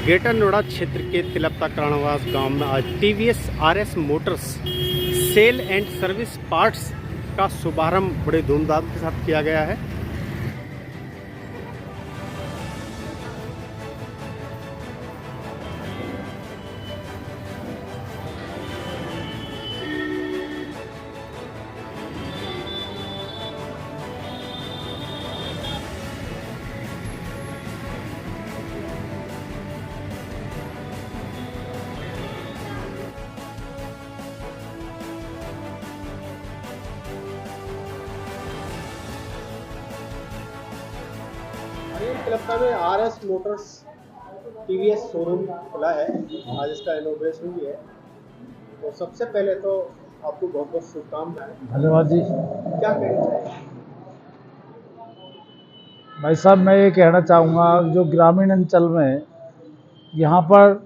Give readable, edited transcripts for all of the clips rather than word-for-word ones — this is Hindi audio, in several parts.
ग्रेटर नोएडा क्षेत्र के तिलपता कराणावास गांव में आज TVS RS motors sale and service parts का शुभारंभ बड़े धूमधाम के साथ किया गया है। तिलपता में आरएस मोटर्स टीवीएस शोरूम खुला है, आज इसका इनॉग्रेशन भी है। तो सबसे पहले तो आपको बहुत बहुत शुभकामनाएं। धन्यवाद जी। क्या कहना चाहिए भाई साहब, मैं ये कहना चाहूँगा, जो ग्रामीण अंचल में यहाँ पर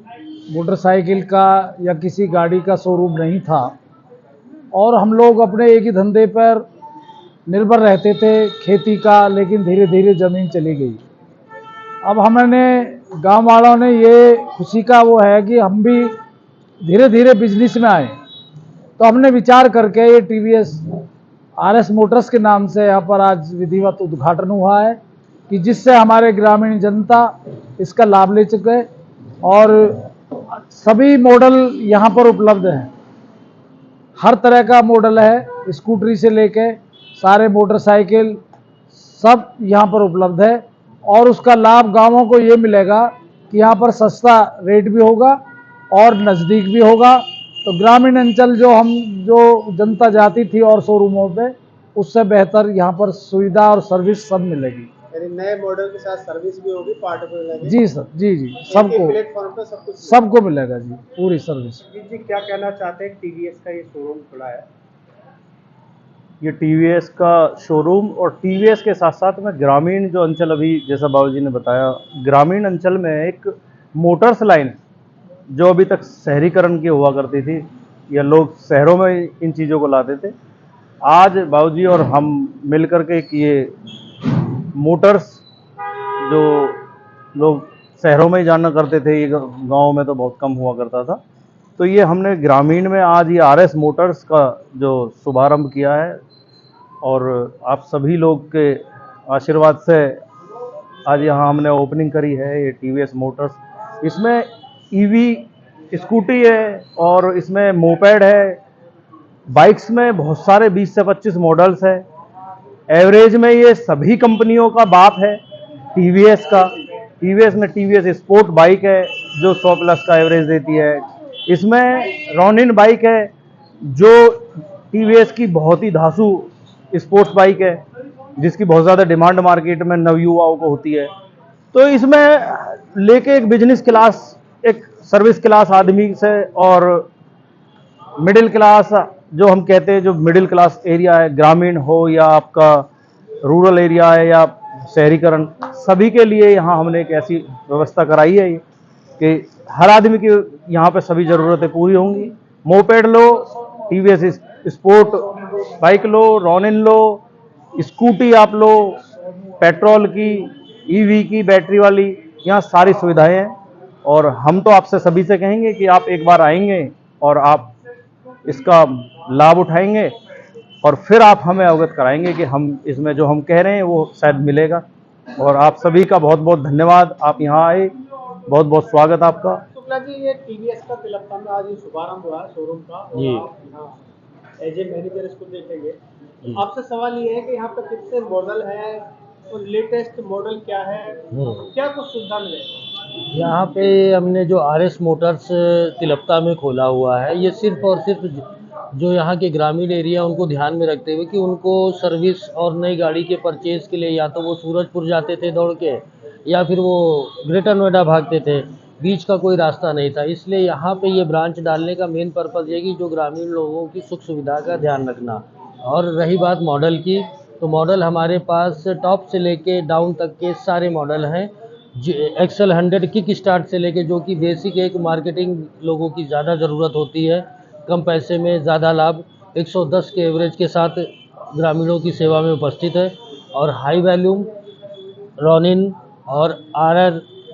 मोटरसाइकिल का या किसी गाड़ी का शोरूम नहीं था और हम लोग अपने एक ही धंधे पर निर्भर रहते थे, खेती का, लेकिन धीरे धीरे ज़मीन चली गई। अब हमने गांव वालों ने ये खुशी का वो है कि हम भी धीरे धीरे बिजनेस में आए, तो हमने विचार करके ये टीवीएस आरएस मोटर्स के नाम से यहाँ पर आज विधिवत उद्घाटन हुआ है कि जिससे हमारे ग्रामीण जनता इसका लाभ ले चुके और सभी मॉडल यहाँ पर उपलब्ध हैं। हर तरह का मॉडल है, स्कूटरी से लेके सारे मोटरसाइकिल सब यहाँ पर उपलब्ध है और उसका लाभ गांवों को ये मिलेगा कि यहाँ पर सस्ता रेट भी होगा और नज़दीक भी होगा। तो ग्रामीण अंचल जो जनता जाती थी और शोरूमों पे, उससे बेहतर यहाँ पर सुविधा और सर्विस सब मिलेगी। यानी नए मॉडल के साथ सर्विस भी होगी, पार्ट भी मिलेगी। जी सर, जी सबको प्लेटफॉर्म पे सबको मिलेगा जी, पूरी सर्विस। जी क्या कहना चाहते हैं, टीवीएस का ये शोरूम खुला है? ये टीवीएस का शोरूम और टीवीएस के साथ साथ में ग्रामीण जो अंचल, अभी जैसा बाबूजी ने बताया, ग्रामीण अंचल में एक मोटर्स लाइन जो अभी तक शहरीकरण की हुआ करती थी या लोग शहरों में इन चीज़ों को लाते थे, आज बाबूजी और हम मिलकर के ये मोटर्स जो लोग शहरों में ही जाना करते थे, ये गाँव में तो बहुत कम हुआ करता था, तो ये हमने ग्रामीण में आज ये आरएस मोटर्स का जो शुभारंभ किया है और आप सभी लोग के आशीर्वाद से आज यहाँ हमने ओपनिंग करी है ये टीवीएस मोटर्स। इसमें ईवी स्कूटी है और इसमें मोपेड है, बाइक्स में बहुत सारे 20 से 25 मॉडल्स है। एवरेज में ये सभी कंपनियों का बाप है टीवीएस का। टीवीएस में टीवीएस स्पोर्ट बाइक है जो 100+ का एवरेज देती है। इसमें रॉनिन बाइक है जो टीवीएस की बहुत ही धांसू स्पोर्ट्स बाइक है जिसकी बहुत ज़्यादा डिमांड मार्केट में नवयुवाओं को होती है। तो इसमें लेके एक बिजनेस क्लास, एक सर्विस क्लास आदमी से और मिडिल क्लास, जो हम कहते हैं जो मिडिल क्लास एरिया है, ग्रामीण हो या आपका रूरल एरिया है या शहरीकरण, सभी के लिए यहाँ हमने एक ऐसी व्यवस्था कराई है कि हर आदमी की यहाँ पे सभी ज़रूरतें पूरी होंगी। मोपेड लो, टीवीएस स्पोर्ट बाइक लो, रॉनिन लो, स्कूटी आप लो, पेट्रोल की, ईवी की, बैटरी वाली, यहाँ सारी सुविधाएं हैं। और हम तो आपसे सभी से कहेंगे कि आप एक बार आएंगे और आप इसका लाभ उठाएंगे और फिर आप हमें अवगत कराएंगे कि हम इसमें जो हम कह रहे हैं वो शायद मिलेगा। और आप सभी का बहुत बहुत धन्यवाद, आप यहाँ आए, बहुत बहुत स्वागत आपका। शुक्ला जी, ये टीवीएस का तिलपता में आज शुभारंभ हुआ है शोरूम का जी। एज ए मैनेजर इसको देखेंगे, आपसे सवाल ये है कि यहाँ पे कितने मॉडल है और लेटेस्ट मॉडल क्या है, क्या कुछ सुविधा मिलेगी? यहाँ पे हमने जो आरएस मोटर्स तिलपता में खोला हुआ है, ये सिर्फ और सिर्फ जो यहाँ के ग्रामीण एरिया उनको ध्यान में रखते हुए कि उनको सर्विस और नई गाड़ी के परचेज़ के लिए या तो वो सूरजपुर जाते थे दौड़ के या फिर वो ग्रेटर नोएडा भागते थे, बीच का कोई रास्ता नहीं था। इसलिए यहाँ पे ये ब्रांच डालने का मेन पर्पज़ ये कि जो ग्रामीण लोगों की सुख सुविधा का ध्यान रखना। और रही बात मॉडल की, तो मॉडल हमारे पास टॉप से लेके डाउन तक के सारे मॉडल हैं। एक्सेल 100 किक स्टार्ट से लेके, जो कि बेसिक एक मार्केटिंग लोगों की ज़्यादा ज़रूरत होती है, कम पैसे में ज़्यादा लाभ, 110 के एवरेज के साथ ग्रामीणों की सेवा में उपस्थित है। और हाई वैल्यूम रॉनिन और RR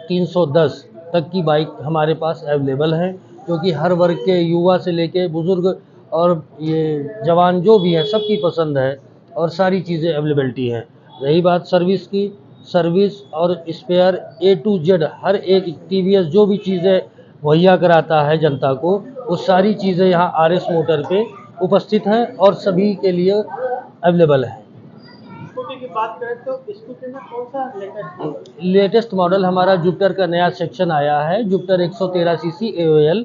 310 तक की बाइक हमारे पास अवेलेबल हैं, क्योंकि हर वर्ग के युवा से लेके बुज़ुर्ग और ये जवान जो भी हैं सबकी पसंद है और सारी चीज़ें अवेलेबिलिटी हैं। रही बात सर्विस की, सर्विस और स्पेयर A to Z हर एक टीवीएस जो भी चीज़ें मुहैया कराता है जनता को, वो सारी चीज़ें यहाँ आरएस मोटर पे उपस्थित हैं और सभी के लिए अवेलेबल है। स्कूटी की बात करें तो स्कूटी में कौन सा लेटेस्ट मॉडल हमारा जुपिटर का नया सेक्शन आया है, जुपिटर 113 सीसी AOL,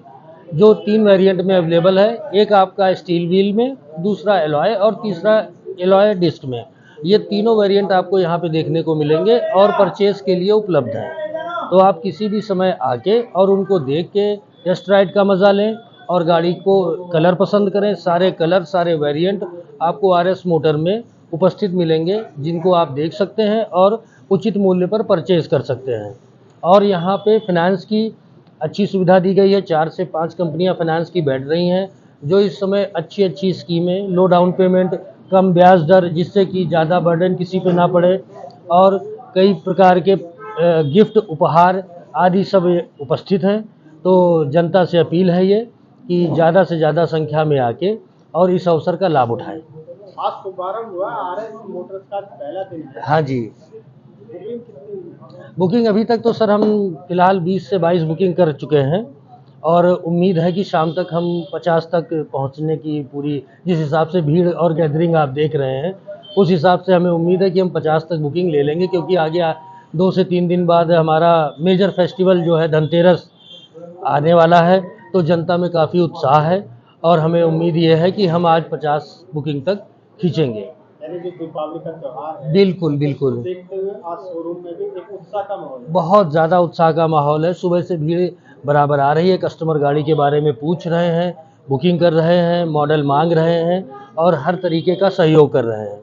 जो 3 वेरिएंट में अवेलेबल है। एक आपका स्टील व्हील में, दूसरा एलॉय और तीसरा एलॉय डिस्क में। ये तीनों वेरिएंट आपको यहाँ पे देखने को मिलेंगे और परचेज के लिए उपलब्ध हैं। तो आप किसी भी समय आके और उनको देख के टेस्ट राइड का मज़ा लें और गाड़ी को कलर पसंद करें। सारे कलर, सारे वेरिएंट आपको आरएस मोटर में उपस्थित मिलेंगे, जिनको आप देख सकते हैं और उचित मूल्य पर परचेज कर सकते हैं। और यहाँ पे फाइनेंस की अच्छी सुविधा दी गई है। 4 से 5 कंपनियाँ फाइनेंस की बैठ रही हैं, जो इस समय अच्छी स्कीमें, लो डाउन पेमेंट, कम ब्याज दर, जिससे कि ज़्यादा बर्डन किसी पे ना पड़े, और कई प्रकार के गिफ्ट, उपहार आदि सब उपस्थित हैं। तो जनता से अपील है ये कि ज़्यादा से ज़्यादा संख्या में आके और इस अवसर का लाभ उठाएं। आज शुभारंभ हुआ आरएस मोटर्स का पहला दिन है। हाँ जी, बुकिंग कितनी हुई? बुकिंग अभी तक तो सर हम फिलहाल 20 से 22 बुकिंग कर चुके हैं और उम्मीद है कि शाम तक हम 50 तक पहुंचने की पूरी, जिस हिसाब से भीड़ और गैदरिंग आप देख रहे हैं, उस हिसाब से हमें उम्मीद है कि हम 50 तक बुकिंग ले लेंगे, क्योंकि आगे 2 से 3 दिन बाद हमारा मेजर फेस्टिवल जो है धनतेरस आने वाला है। तो जनता में काफ़ी उत्साह है और हमें उम्मीद ये है कि हम आज 50 बुकिंग तक खींचेंगे। यानी कि दीपावली का त्योहार है, बिल्कुल बिल्कुल, देखते हुए आज शोरूम में भी एक उत्साह का माहौल है। बहुत ज़्यादा उत्साह का माहौल है। सुबह से भीड़ बराबर आ रही है, कस्टमर गाड़ी के बारे में पूछ रहे हैं, बुकिंग कर रहे हैं, मॉडल मांग रहे हैं और हर तरीके का सहयोग कर रहे हैं।